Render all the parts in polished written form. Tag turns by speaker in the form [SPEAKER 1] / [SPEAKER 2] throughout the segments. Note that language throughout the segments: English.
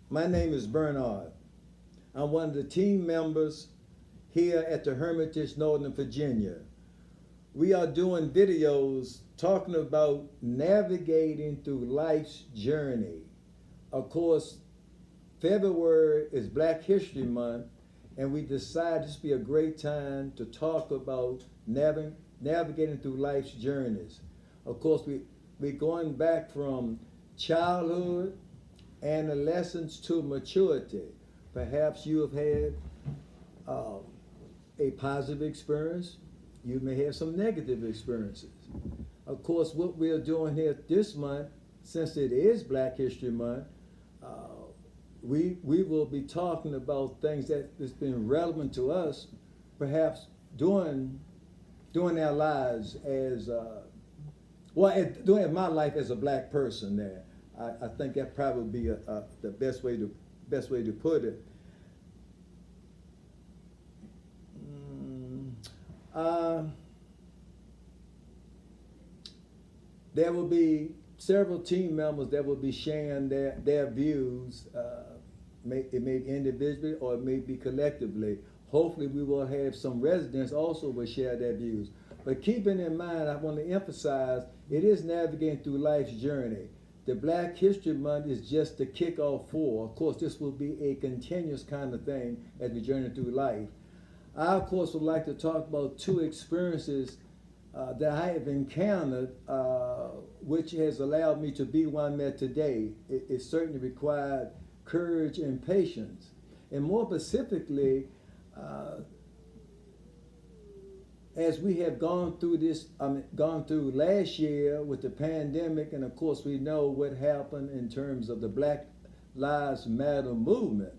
[SPEAKER 1] My name is Bernard. I'm one of the team members here at the Hermitage, Northern Virginia. We are doing videos talking about navigating through life's journey. Of course, February is Black History Month, and we decided this would be a great time to talk about navigating through life's journeys. Of course, we're going back from childhood, adolescence to maturity. Perhaps you have had uh, a positive experience. You may have some negative experiences. Of course, what we're doing here this month, since it is Black History Month, uh, we will be talking about things that has been relevant to us, perhaps during our lives as during my life as a black person. There, I think that probably be the best way to put it. Mm, uh, there will be several team members that will be sharing their views. It may be individually or it may be collectively. Hopefully, we will have some residents also will share their views. But keeping in mind, I want to emphasize it is navigating through life's journey. The Black History Month is just the kickoff for. Of course, this will be a continuous kind of thing as we journey through life. I, of course, would like to talk about two experiences that I have encountered, which has allowed me to be one I'm at today. It certainly required courage and patience. And more specifically, uh, as we have gone through gone through last year with the pandemic, and of course we know what happened in terms of the Black Lives Matter movement.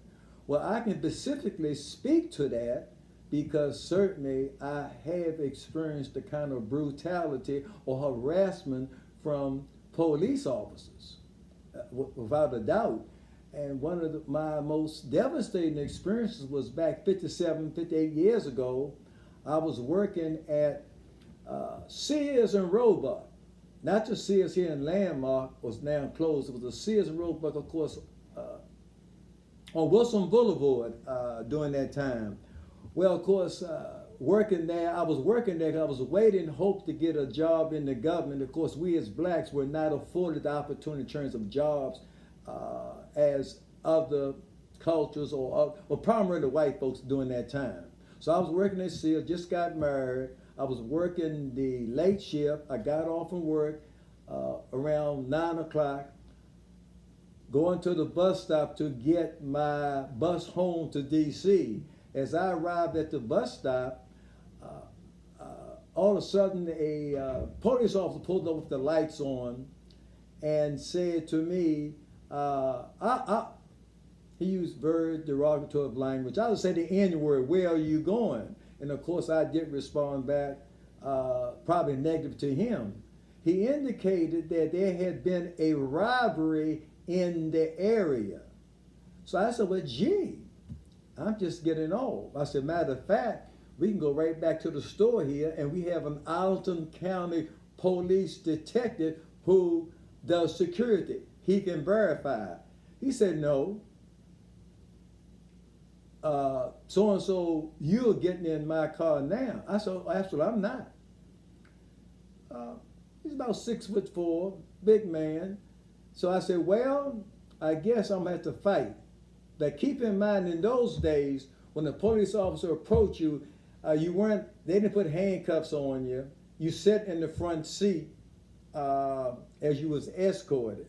[SPEAKER 1] Well, I can specifically speak to that because certainly I have experienced the kind of brutality or harassment from police officers, without a doubt. And one of my most devastating experiences was back 57, 58 years ago. I was working at Sears and Roebuck. Not just Sears here in Landmark was now closed. It was a Sears and Roebuck, of course, on Wilson Boulevard during that time. Well, of course, working there, I was working there because I was waiting hope to get a job in the government. Of course, we as blacks were not afforded the opportunity in terms of jobs as other cultures or primarily white folks during that time. So I was working at Sears, just got married. I was working the late shift. I got off from work around 9 o'clock, going to the bus stop to get my bus home to D.C. As I arrived at the bus stop, all of a sudden a police officer pulled up with the lights on and said to me, he used very derogatory language. I would say the N word, where are you going? And of course, I did respond back probably negative to him. He indicated that there had been a robbery in the area. So I said, well, gee, I'm just getting old. I said, matter of fact, we can go right back to the store here, and we have an Alton County police detective who does security. He can verify. He said, no, so and so, you're getting in my car now. I said, absolutely, I'm not. He's about 6'4", big man. So I said, well, I guess I'm gonna have to fight. But keep in mind, in those days, when a police officer approached you, they didn't put handcuffs on you. You sat in the front seat as you was escorted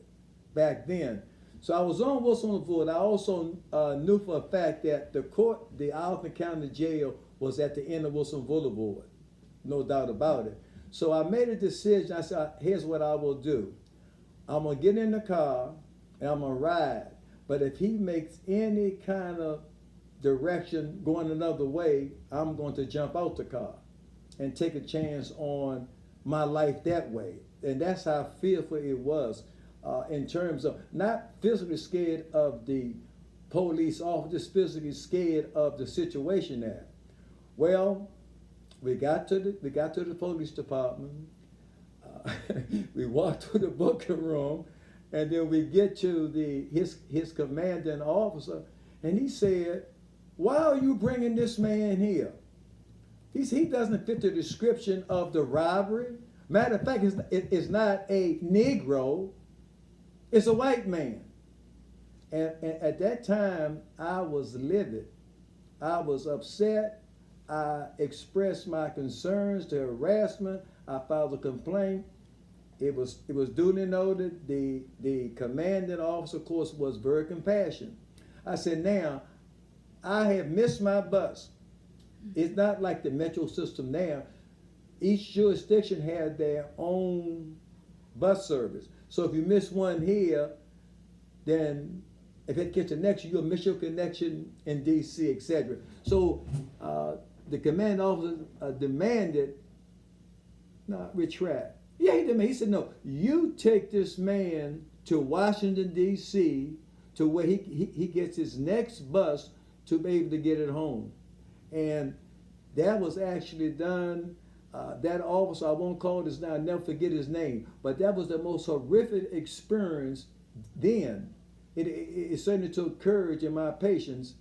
[SPEAKER 1] back then. So I was on Wilson Boulevard. I also knew for a fact that the Alton County Jail, was at the end of Wilson Boulevard, no doubt about it. So I made a decision. I said, here's what I will do. I'm gonna get in the car and I'm gonna ride. But if he makes any kind of direction going another way, I'm going to jump out the car and take a chance on my life that way. And that's how fearful it was. In terms of not physically scared of the police officer, just physically scared of the situation there. Well, we got to the police department. We walked to the booking room, And then we get to his commanding officer, and he said, "Why are you bringing this man here? He doesn't fit the description of the robbery. Matter of fact, it's not a Negro, it's a white man." And at that time, I was livid. I was upset. I expressed my concerns to harassment. I filed a complaint. It was duly noted. The commanding officer, of course, was very compassionate. I said, "Now, I have missed my bus." It's not like the metro system now. Each jurisdiction had their own bus service. So if you miss one here, then if it gets the next, you'll miss your connection in D.C., etc. So the commanding officer demanded, no, retract. Yeah, he demanded. He said, "No, you take this man to Washington, D.C., to where he gets his next bus to be able to get it home." And that was actually done. That officer, I won't call this now, I'll never forget his name, but that was the most horrific experience then. It certainly took courage and my patience.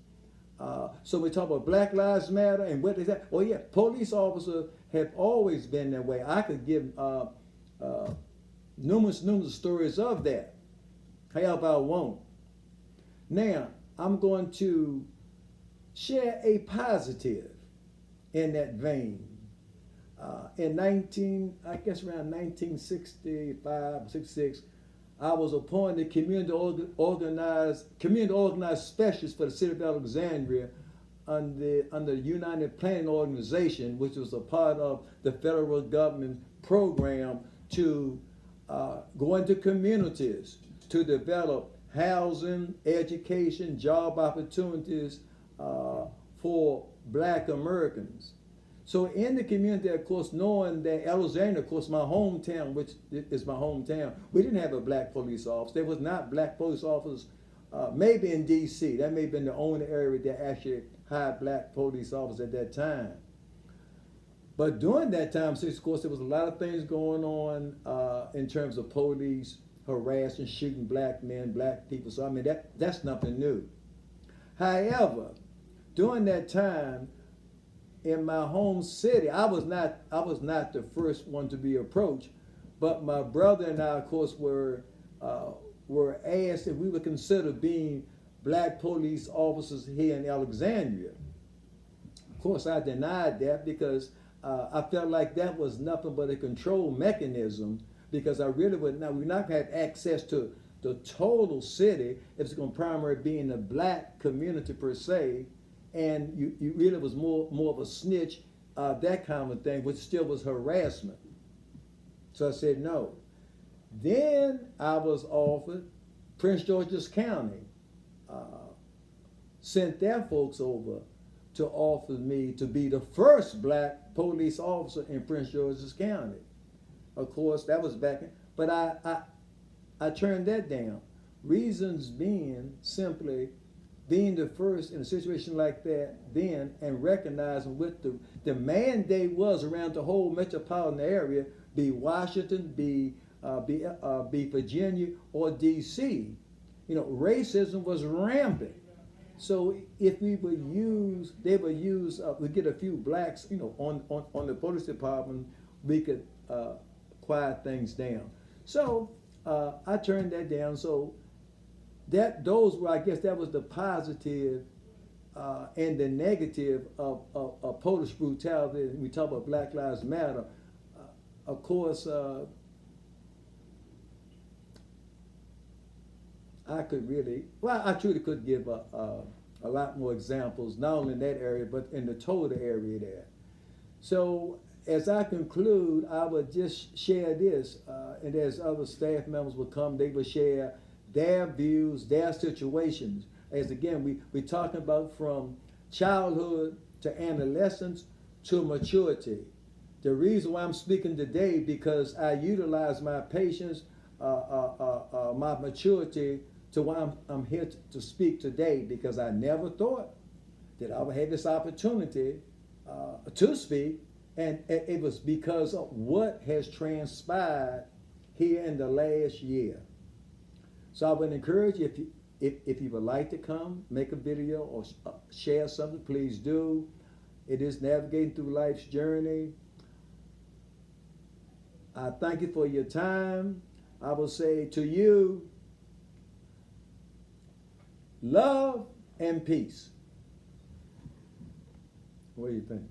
[SPEAKER 1] So we talk about Black Lives Matter and what is that? Oh yeah, police officers have always been that way. I could give numerous stories of that. However, I won't. Now, I'm going to share a positive in that vein. In around 1965, 66, I was appointed community organized specialist for the city of Alexandria under the United Planning Organization, which was a part of the federal government program to go into communities to develop housing, education, job opportunities for Black Americans. So in the community, of course, knowing that Alexandria, of course, my hometown, which is my hometown, we didn't have a Black police officer. There was not Black police officers, maybe in D.C. That may have been the only area that actually had Black police officers at that time. But during that time, of course, there was a lot of things going on in terms of police harassing, shooting Black men, Black people. So I mean, that's nothing new. However, during that time, in my home city, I was not the first one to be approached, but my brother and I, of course, were asked if we would consider being Black police officers here in Alexandria. Of course, I denied that because I felt like that was nothing but a control mechanism, because I really we're not going to have access to the total city if it's going to primarily be in the Black community per se. And you really was more of a snitch, that kind of thing, which still was harassment. So I said no. Then I was offered Prince George's County, sent their folks over to offer me to be the first Black police officer in Prince George's County. Of course, that was back in, but I turned that down. Reasons being simply being the first in a situation like that then, and recognizing what the mandate was around the whole metropolitan area, be Washington, be Virginia, or D.C. You know, racism was rampant. So if we would use, we get a few Blacks, you know, on the police department, we could quiet things down. So I turned that down. So those were, I guess, that was the positive and the negative of police brutality. We talk about Black Lives Matter. Of course, I truly could give a lot more examples, not only in that area, but in the total area there. So as I conclude, I would just share this, and as other staff members would come, they would share their views, their situations. As again, we're talking about from childhood to adolescence to maturity. The reason why I'm speaking today, because I utilize my patience, my maturity to why I'm here to speak today, because I never thought that I would have this opportunity to speak, and it was because of what has transpired here in the last year. So I would encourage you, if you would like to come, make a video or share something, please do. It is navigating through life's journey. I thank you for your time. I will say to you, love and peace. What do you think?